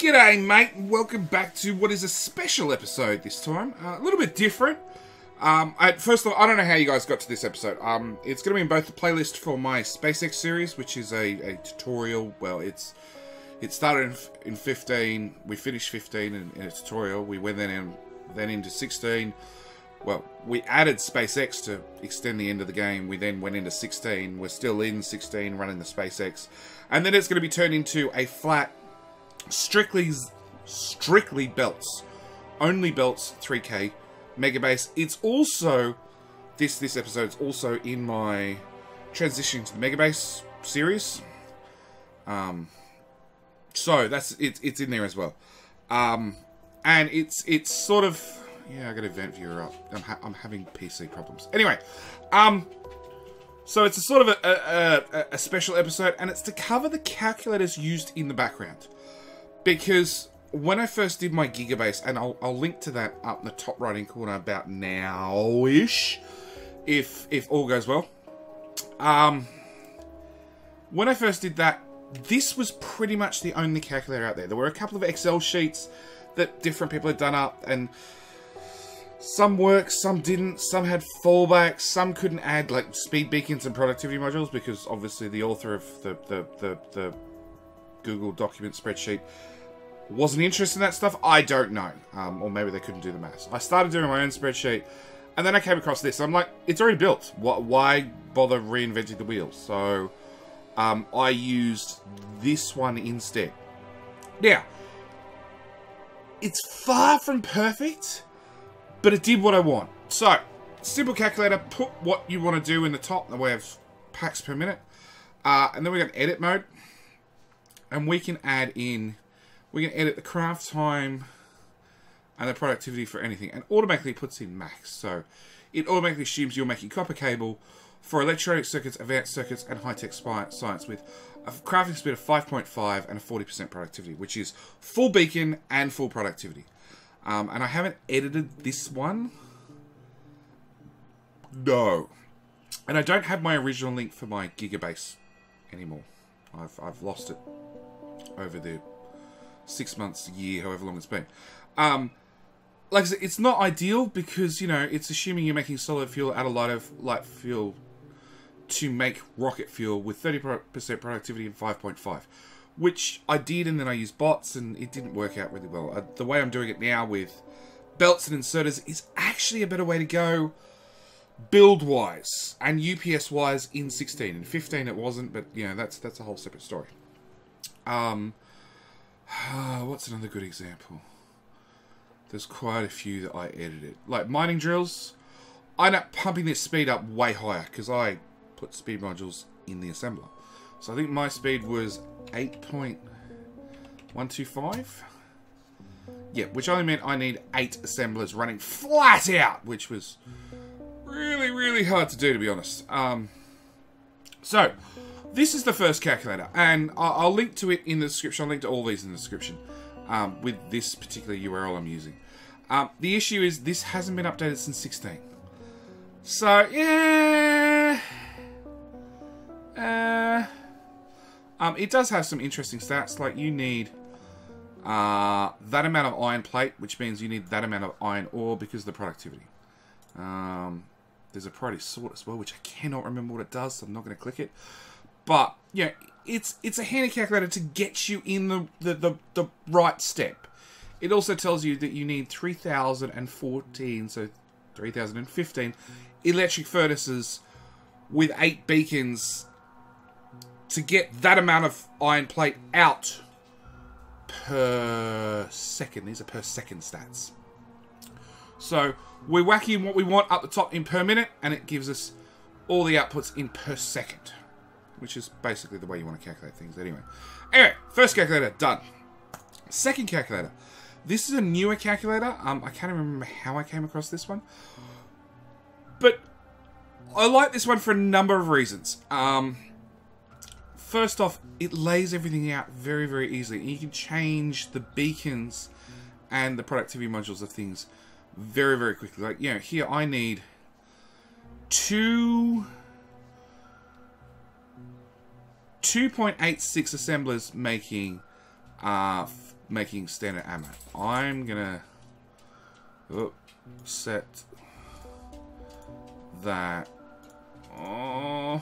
G'day, mate, and welcome back to what is a special episode this time. A little bit different. First of all, I don't know how you guys got to this episode. It's going to be in both the playlist for my SpaceX series, which is a tutorial. Well, it started in 15. We finished 15 in a tutorial. We went then into 16. Well, we added SpaceX to extend the end of the game. We then went into 16. We're still in 16, running the SpaceX, and then it's going to be turned into a flat, strictly belts, only belts, 3K Megabase. It's also this episode's also in my transition to the Megabase series. So that's it's in there as well. And it's sort of, yeah, I got Event Viewer up. I'm having PC problems. Anyway, so it's a sort of a special episode, and it's to cover the calculators used in the background. Because when I first did my Gigabase, and I'll link to that up in the top right hand corner about now-ish, if all goes well. When I first did that, this was pretty much the only calculator out there. There were a couple of Excel sheets that different people had done up, and some worked, some didn't, some had fallbacks, some couldn't add like speed beacons and productivity modules because obviously the author of the Google document spreadsheet wasn't interested in that stuff. I don't know. Or maybe they couldn't do the maths. I started doing my own spreadsheet, and then I came across this. I'm like, it's already built. Why bother reinventing the wheel? So I used this one instead. Now, it's far from perfect, but it did what I want. So, simple calculator, put what you want to do in the top, the way of packs per minute. And then we got edit mode. And we can add in, we can edit the craft time and the productivity for anything. And automatically puts in max. So it automatically assumes you're making copper cable for electronic circuits, advanced circuits, and high-tech science with a crafting speed of 5.5 and a 40% productivity, which is full beacon and full productivity. And I haven't edited this one. No. And I don't have my original link for my Gigabase anymore. I've lost it over the 6 months, year, however long it's been. Like I said, it's not ideal because, you know, it's assuming you're making solid fuel out of light fuel to make rocket fuel with 30% productivity and 5.5. Which I did, and then I used bots, and it didn't work out really well. The way I'm doing it now with belts and inserters is actually a better way to go build-wise and UPS-wise in 16. In 15 it wasn't, but, you know, that's a whole separate story. What's another good example? There's quite a few that I edited. Like mining drills, I ended up pumping this speed up way higher because I put speed modules in the assembler. So I think my speed was 8.125. Yeah, which only meant I need 8 assemblers running flat out, which was really, really hard to do, to be honest. So, this is the first calculator, and I'll link to it in the description. I'll link to all these in the description with this particular URL I'm using. The issue is this hasn't been updated since 16. So, yeah... it does have some interesting stats, like you need that amount of iron plate, which means you need that amount of iron ore because of the productivity. There's a priority sort as well, which I cannot remember what it does, so I'm not going to click it. But, yeah, it's a handy calculator to get you in the right step. It also tells you that you need 3,014, so 3,015 electric furnaces with 8 beacons to get that amount of iron plate out per second. These are per second stats. So we're whacking what we want up the top in per minute, and it gives us all the outputs in per second, which is basically the way you want to calculate things anyway. Anyway, first calculator, done. Second calculator. This is a newer calculator. I can't remember how I came across this one. But I like this one for a number of reasons. First off, it lays everything out very, very easily. And you can change the beacons and the productivity modules of things very, very quickly. Like, you know, here I need 2.86 assemblers making making standard ammo. I'm gonna set that. Oh,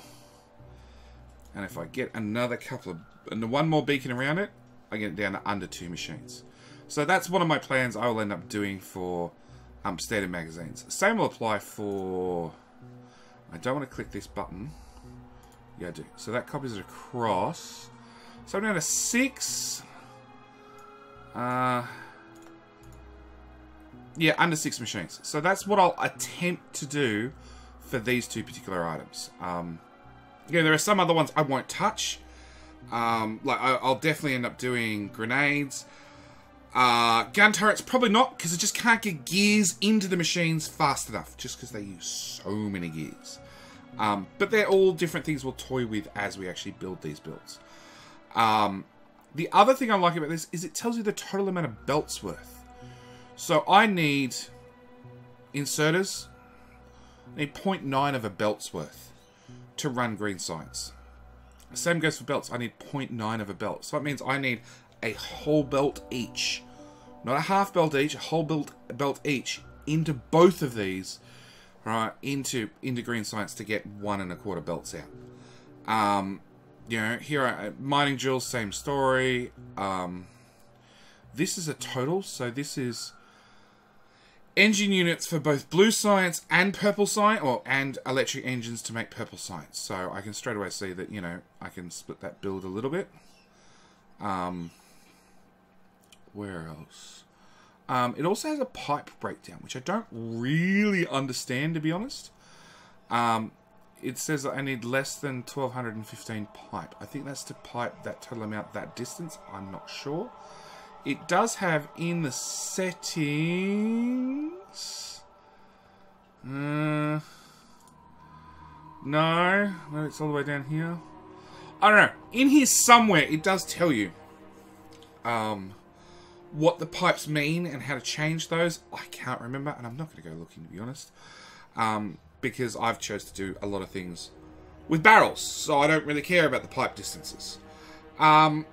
and if I get another couple of, and one more beacon around it, I get it down to under 2 machines. So that's one of my plans I will end up doing for standard magazines. Same will apply for, I don't want to click this button. Yeah, I do. So that copies it across. So I'm down to 6. Yeah, under 6 machines. So that's what I'll attempt to do for these 2 particular items. Yeah, there are some other ones I won't touch. Like I'll definitely end up doing grenades. Gun turrets, probably not, because I just can't get gears into the machines fast enough, just because they use so many gears. But they're all different things we'll toy with as we actually build these builds. The other thing I like about this is it tells you the total amount of belts worth. So I need inserters. I need 0.9 of a belt's worth to run green science. Same goes for belts. I need 0.9 of a belt. So that means I need a whole belt each. Not a half belt each, a whole belt each into both of these, right, into green science to get 1 1/4 belts out. You know, here are mining drills, same story. This is a total, so this is engine units for both blue science and purple science, or and electric engines to make purple science. So I can straight away see that, you know, I can split that build a little bit. Where else? It also has a pipe breakdown, which I don't really understand, to be honest. It says that I need less than 1215 pipe. I think that's to pipe that total amount, that distance. I'm not sure. It does have in the settings... No, it's all the way down here. I don't know. In here somewhere, it does tell you what the pipes mean and how to change those. I can't remember, and I'm not going to go looking, to be honest. Because I've chose to do a lot of things with barrels, so I don't really care about the pipe distances. And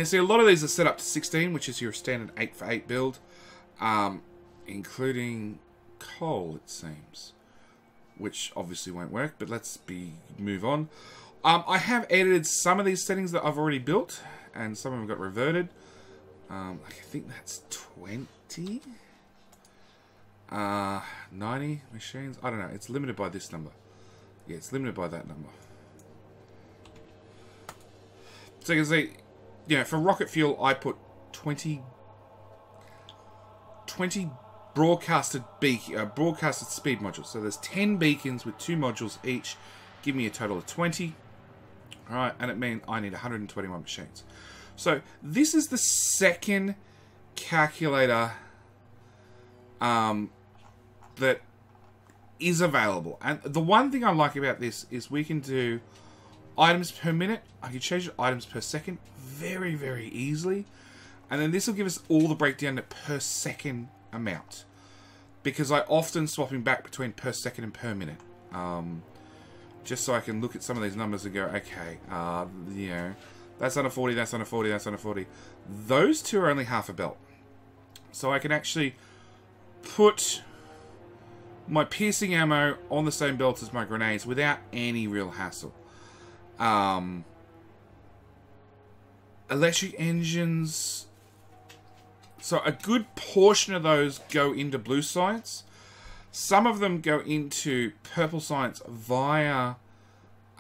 see, a lot of these are set up to 16, which is your standard 8x8 build, including coal, it seems, which obviously won't work, but let's move on. I have edited some of these settings that I've already built, and some of them got reverted. I think that's 20? 90 machines? I don't know. It's limited by this number. Yeah, it's limited by that number. So you can see, you know, for rocket fuel, I put 20 broadcasted speed modules. So there's 10 beacons with 2 modules each. Give me a total of 20. Alright, and it means I need 121 machines. So this is the second calculator that is available. And the one thing I like about this is we can do items per minute. I can change it to items per second very, very easily. And then this will give us all the breakdown to per second amount. Because I often swapping back between per second and per minute. Just so I can look at some of these numbers and go, okay, you know, that's under 40, that's under 40, that's under 40. Those two are only half a belt. So I can actually put my piercing ammo on the same belt as my grenades without any real hassle. Electric engines. So a good portion of those go into blue science. Some of them go into purple science via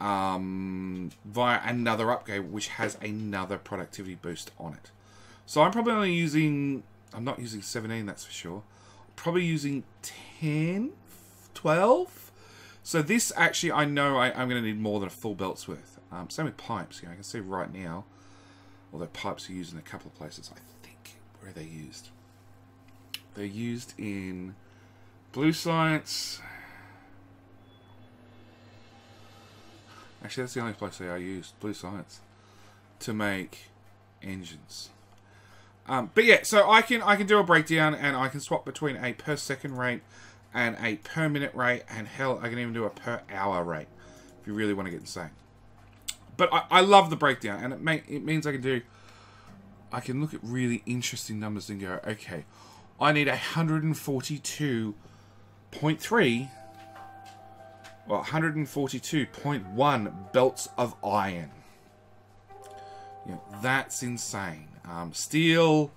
another upgrade, which has another productivity boost on it. So I'm probably only using... I'm not using 17, that's for sure. I'm probably using 10, 12. So this actually, I know I'm going to need more than a full belt's worth. Same with pipes. You know, I can see right now, although pipes are used in a couple of places, I think. Where are they used? They're used in blue science. Actually, that's the only place they are used, blue science, to make engines. But yeah, so I can do a breakdown, and I can swap between a per second rate and a per minute rate, and hell, I can even do a per hour rate if you really want to get insane. But I love the breakdown, and it means I can do I can look at really interesting numbers and go, okay, I need 142.3, well, 142.1 belts of iron. You know, that's insane. Steel's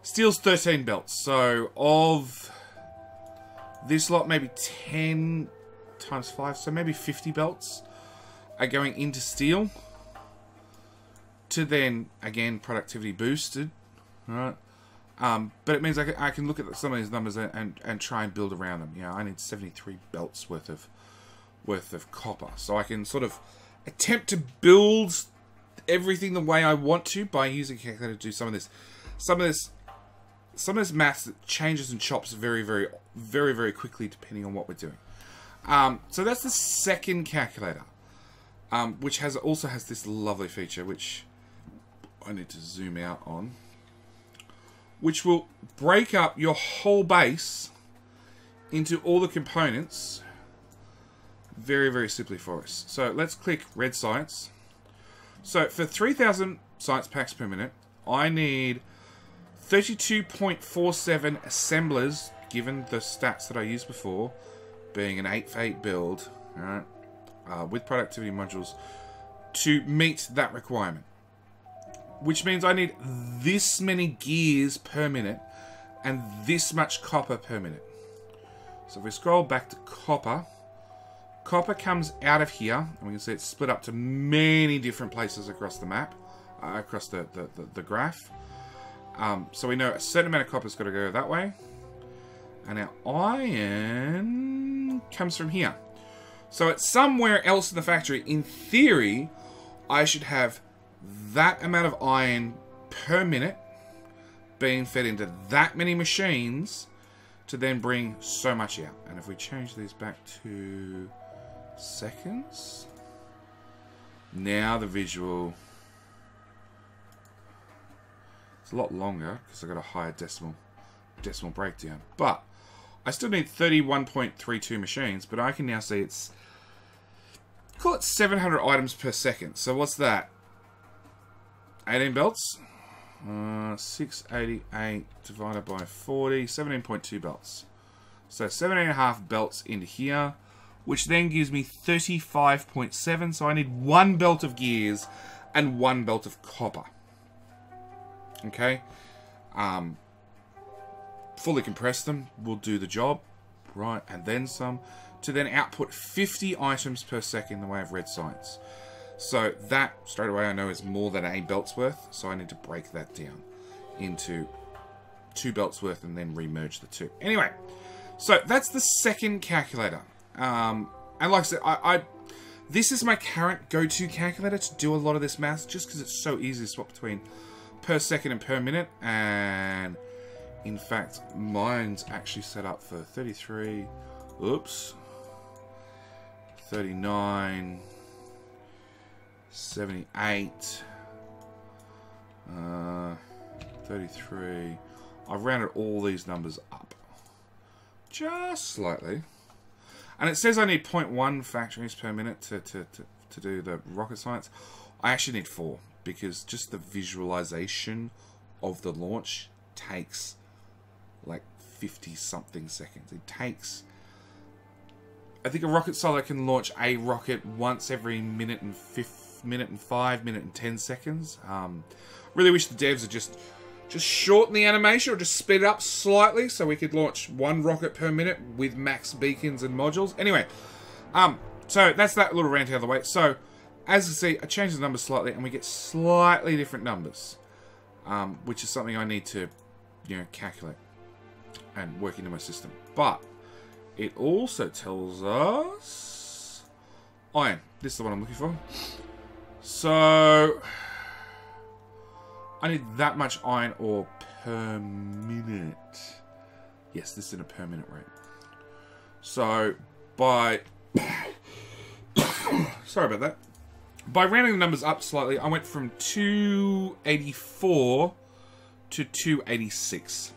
13 belts. So of this lot, maybe 10 times 5, so maybe 50 belts are going into steel. To then, again, productivity boosted. Right? But it means I can look at some of these numbers and try and build around them. You know, I need 73 belts worth of copper. So I can sort of attempt to build everything the way I want to by using a calculator to do some of this maths that changes and chops very, very, very, very quickly depending on what we're doing. So that's the second calculator, which also has this lovely feature, which I need to zoom out on, which will break up your whole base into all the components very, very simply for us. So let's click red science. So for 3,000 science packs per minute, I need 32.47 assemblers, given the stats that I used before, being an 8 for 8 build, right, with productivity modules, to meet that requirement. Which means I need this many gears per minute and this much copper per minute. So if we scroll back to copper, copper comes out of here, and we can see it's split up to many different places across the map, across the graph. So we know a certain amount of copper's got to go that way. And our iron comes from here. So it's somewhere else in the factory. In theory, I should have that amount of iron per minute being fed into that many machines to then bring so much out. And if we change these back to seconds, now the visual, it's a lot longer because I've got a higher decimal breakdown. But I still need 31.32 machines, but I can now see it's, call it 700 items per second. So what's that? 18 belts. 688 divided by 40, 17.2 belts. So 17.5 belts into here, which then gives me 35.7. So I need 1 belt of gears and 1 belt of copper. Okay. Fully compress them will do the job, right? And then some, to then output 50 items per second in the way of red science. So that, straight away, I know is more than a belt's worth. So I need to break that down into 2 belts worth and then remerge the two. Anyway, so that's the second calculator. And like I said, this is my current go-to calculator to do a lot of this math, just because it's so easy to swap between per second and per minute. And in fact, mine's actually set up for 33, oops, 39, 78, 33. I've rounded all these numbers up just slightly, and it says I need 0.1 factories per minute to do the rocket science. I actually need 4, because just the visualization of the launch takes like 50 something seconds. It takes, I think a rocket silo can launch a rocket once every minute and 5 minute and 10 seconds. Really wish the devs would just shorten the animation or just speed it up slightly so we could launch 1 rocket per minute with max beacons and modules. Anyway, so that's that little rant out of the way. So as you see, I changed the numbers slightly and we get slightly different numbers, which is something I need to, you know, calculate and work into my system. But it also tells us iron. This is the one I'm looking for. So I need that much iron ore per minute. Yes, this is in a per minute rate. So by sorry about that. By rounding the numbers up slightly, I went from 284 to 286.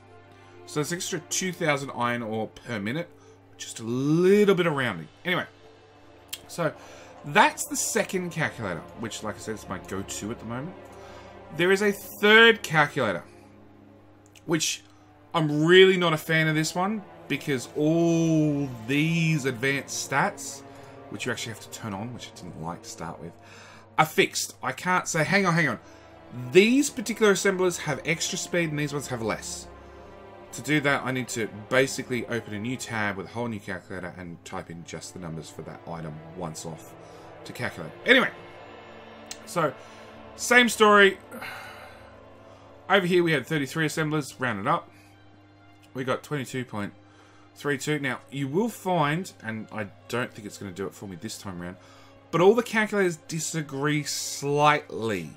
So it's an extra 2,000 iron ore per minute. Just a little bit of rounding. Anyway, so that's the second calculator, which, like I said, is my go-to at the moment. There is a third calculator, which I'm really not a fan of this one, because all these advanced stats, which you actually have to turn on, which I didn't like to start with, are fixed. I can't say, hang on. These particular assemblers have extra speed and these ones have less. To do that, I need to basically open a new tab with a whole new calculator and type in just the numbers for that item once off to calculate. Anyway, so same story. Over here we had 33 assemblers, rounded up. We got 22.32. Now, you will find, and I don't think it's going to do it for me this time around, but all the calculators disagree slightly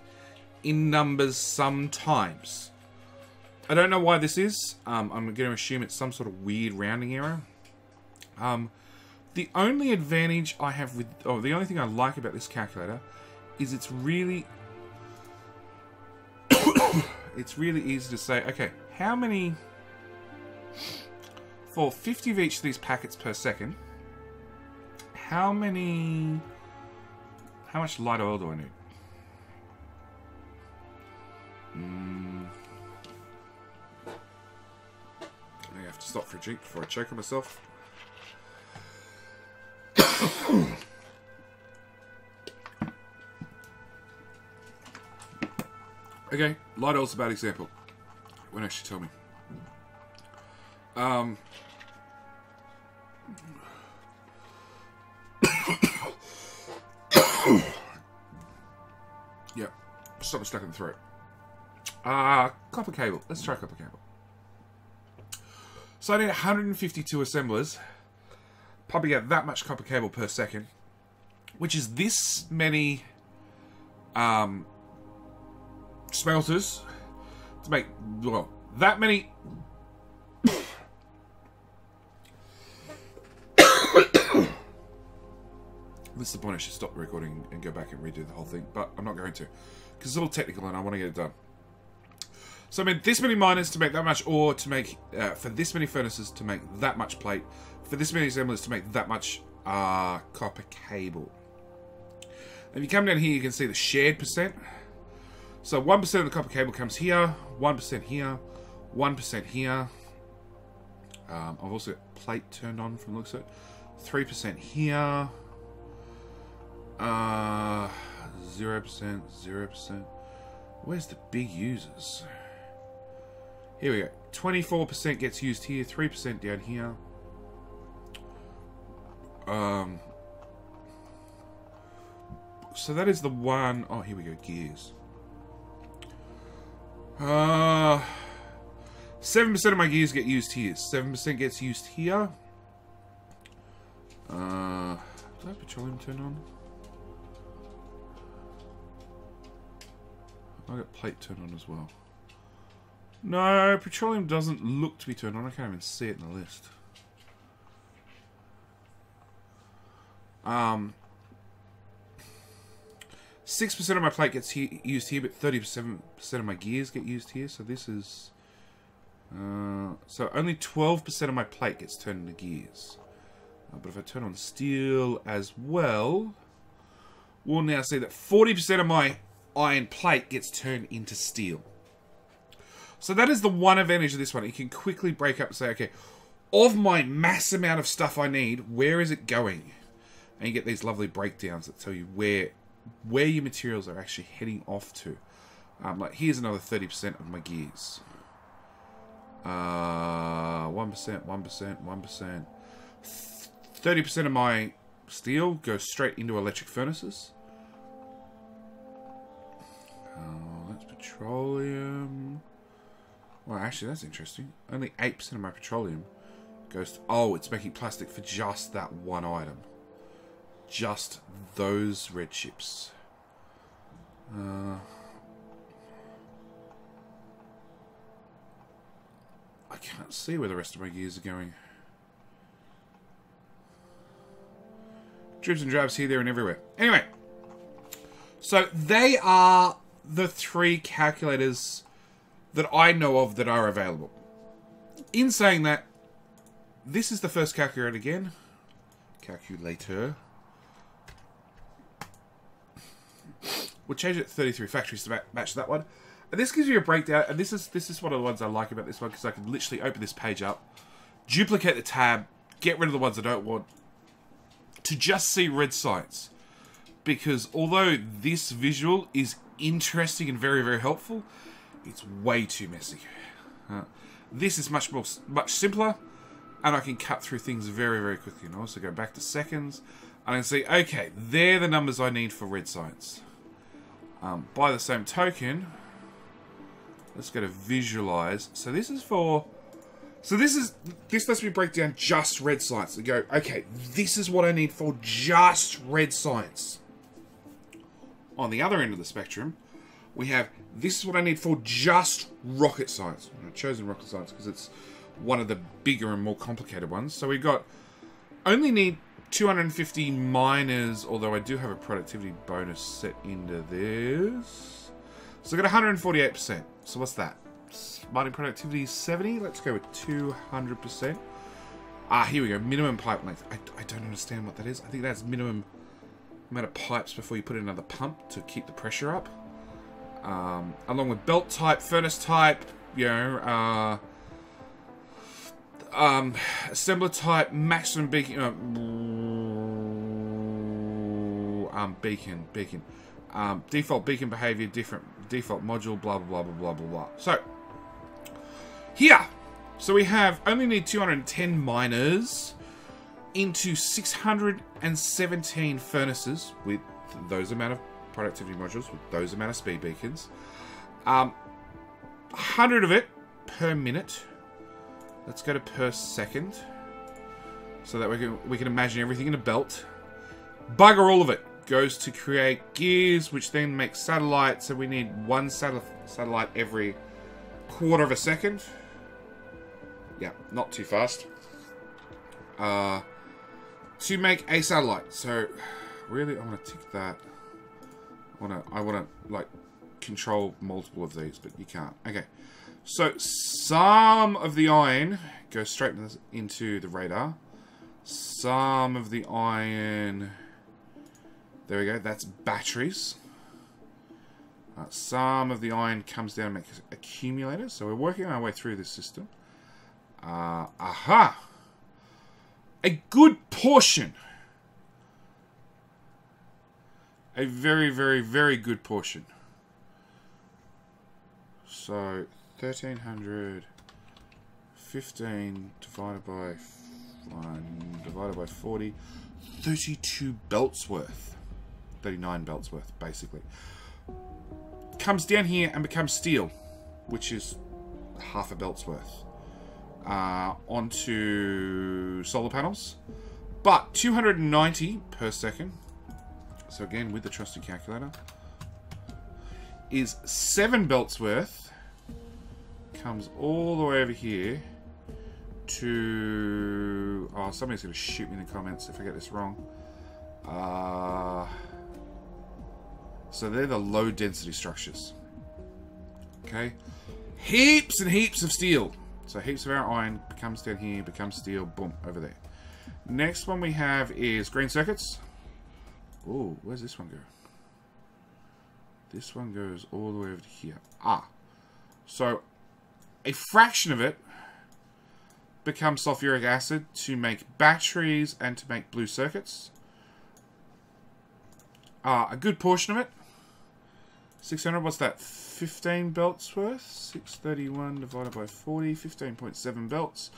in numbers sometimes. I don't know why this is. I'm going to assume it's some sort of weird rounding error. The only advantage I have with... Oh, the only thing I like about this calculator is it's really... it's really easy to say, okay, how many... For 50 of each of these packets per second, how many... How much light oil do I need? I have to stop for a drink before I choke on myself. Okay, light oil's a bad example. It won't actually tell me. Yep, something stuck in the throat. Copper cable. Let's try copper cable. So I need 152 assemblers, pumping out that much copper cable per second, which is this many smelters to make, well, that many. This is the point. I should stop the recording and go back and redo the whole thing, but I'm not going to, because it's all technical and I want to get it done. So I mean, this many miners to make that much ore, to make, for this many furnaces to make that much plate, for this many assemblers to make that much copper cable. If you come down here, you can see the shared percent. So 1% of the copper cable comes here, 1% here, 1% here. I've also got plate turned on from the looks of it. 3% here. 0%, 0%. Where's the big users? Here we go. 24% gets used here, 3% down here. So that is the one. Oh, here we go. Gears. 7% of my gears get used here. 7% gets used here. Do I have petroleum turned on? I got plate turned on as well. No, petroleum doesn't look to be turned on. I can't even see it in the list. 6% of my plate gets used here, but 37% of my gears get used here. So this is... so only 12% of my plate gets turned into gears. But if I turn on steel as well, we'll now see that 40% of my iron plate gets turned into steel. So that is the one advantage of this one. You can quickly break up and say, okay, of my mass amount of stuff I need, where is it going? And you get these lovely breakdowns that tell you where your materials are actually heading off to. Like here's another 30% of my gears. 1%, 1%, 1%. 30% of my steel goes straight into electric furnaces. That's petroleum. Well, actually, that's interesting. Only 8% of my petroleum goes to... Oh, it's making plastic for just that one item. Just those red chips. I can't see where the rest of my gears are going. Dribs and drabs here, there, and everywhere. Anyway. So, they are the three calculators that I know of that are available. In saying that, this is the first calculator again. We'll change it to 33 factories to match that one. And this gives you a breakdown, and this is one of the ones I like about this one, because I can literally open this page up, duplicate the tab, get rid of the ones I don't want, to just see red sites. Because although this visual is interesting and very, very helpful, it's way too messy. This is much simpler, and I can cut through things very, very quickly. And also go back to seconds, and I can see, okay, they're the numbers I need for red sites. By the same token, let's go to visualize. So this is for... So this lets me break down just red sites and go, okay, this is what I need for just red sites. On the other end of the spectrum, we have, this is what I need for just rocket sites. I've chosen rocket sites because it's one of the bigger and more complicated ones. So we've got, only need 250 miners, although I do have a productivity bonus set into this. So I got 148%. So what's that? Mining productivity is 70. Let's go with 200%. Here we go. Minimum pipe length. I don't understand what that is. I think that's minimum amount of pipes before you put in another pump to keep the pressure up. Along with belt type, furnace type, you know, assembler type, maximum beacon, beacon, default beacon behavior, default module, blah blah blah blah blah blah. So here, so we have only need 210 miners into 617 furnaces with those amount of productivity modules, with those amount of speed beacons. 100 of it per minute. Let's go to per second, so that we can imagine everything in a belt. Bugger all of it goes to create gears, which then make satellites. So we need one satellite every quarter of a second. Yeah, not too fast. To make a satellite. So really, I want to tick that. I want to like control multiple of these, but you can't. Okay. So some of the iron goes straight into the radar. Some of the iron, there we go, that's batteries. Some of the iron comes down and makes accumulators. So we're working our way through this system. Aha! A good portion. A very, very, very good portion. So 1300, 15 divided by 1 divided by 40, 32 belts worth. 39 belts worth, basically. Comes down here and becomes steel, which is half a belt's worth. Onto solar panels. But 290 per second, so again with the trusted calculator, is 7 belts worth. Comes all the way over here to... Oh, somebody's going to shoot me in the comments if I get this wrong. So they're the low density structures. Okay. Heaps and heaps of steel. So heaps of our iron comes down here, becomes steel, boom, over there. Next one we have is green circuits. Oh, where's this one go? This one goes all the way over to here. So a fraction of it becomes sulfuric acid to make batteries and to make blue circuits. A good portion of it, 600, what's that, 15 belts worth? 631 divided by 40, 15.7 belts,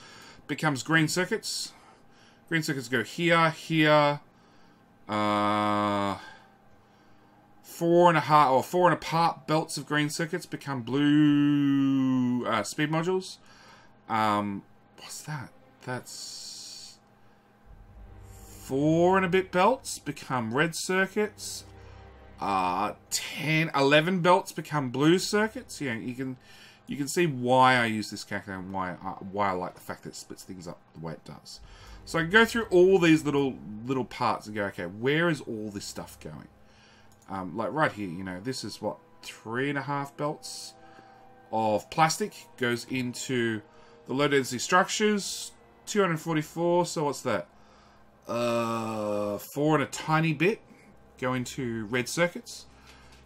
becomes green circuits. Green circuits go here, here, 4 and a part belts of green circuits become blue speed modules. What's that? That's 4 and a bit belts become red circuits. 11 belts become blue circuits. Yeah, you can see why I use this calculator and why I like the fact that it splits things up the way it does. So I can go through all these little parts and go, okay, where is all this stuff going? Like right here, you know, this is what, 3.5 belts of plastic goes into the low density structures. 244, so what's that? 4 and a tiny bit go into red circuits.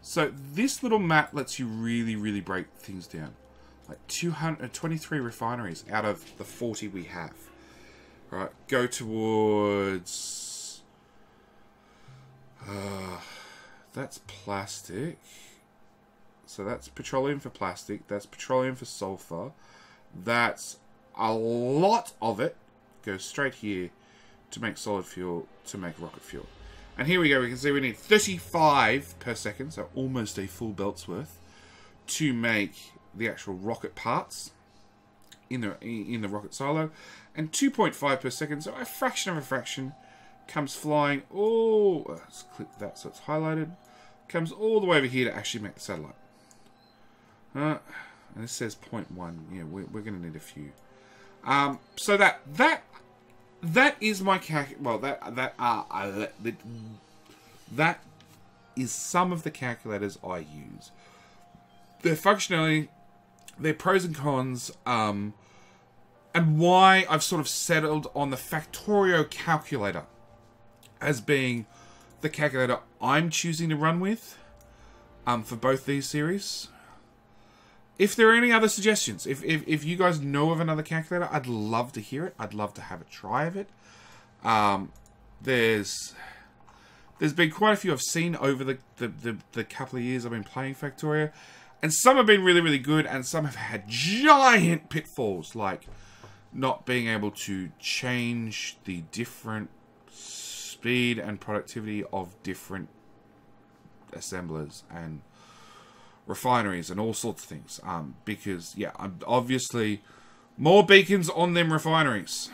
So this little map lets you really, really break things down. Like 223 refineries out of the 40 we have. Right, go towards... that's plastic. So that's petroleum for plastic. That's petroleum for sulfur. That's a lot of it. Goes straight here to make solid fuel, to make rocket fuel. And here we go. We can see we need 35 per second, so almost a full belt's worth, to make the actual rocket parts in the rocket silo. And 2.5 per second, so a fraction of a fraction, comes flying. Oh, let's click that so it's highlighted. Comes all the way over here to actually make the satellite. And this says 0.1. Yeah, we're going to need a few. So that is my well, that is some of the calculators I use. Their functionality, their pros and cons, and why I've sort of settled on the Factorio calculator as being the calculator I'm choosing to run with for both these series. If there are any other suggestions, if you guys know of another calculator, I'd love to hear it. I'd love to have a try of it. There's been quite a few I've seen over the couple of years I've been playing Factorio, and some have been really, really good, and some have had giant pitfalls, like not being able to change the different speed and productivity of different assemblers and refineries and all sorts of things, because yeah, obviously more beacons on them refineries.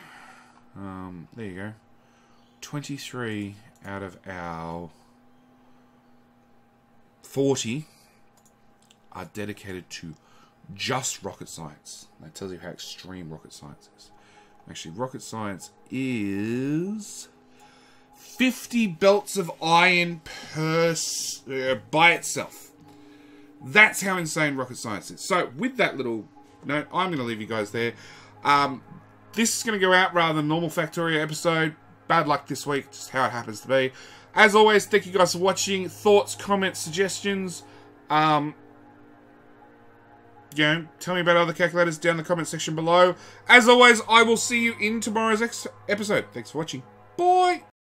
There you go. 23 out of our 40 are dedicated to just rocket science. That tells you how extreme rocket science is. Actually, rocket science is 50 belts of iron per by itself. That's how insane rocket science is. So, with that little note, I'm going to leave you guys there. This is going to go out rather than normal Factorio episode. Bad luck this week, just how it happens to be. As always, thank you guys for watching. Thoughts, comments, suggestions. You know, tell me about other calculators down in the comment section below. As always, I will see you in tomorrow's episode. Thanks for watching. Bye!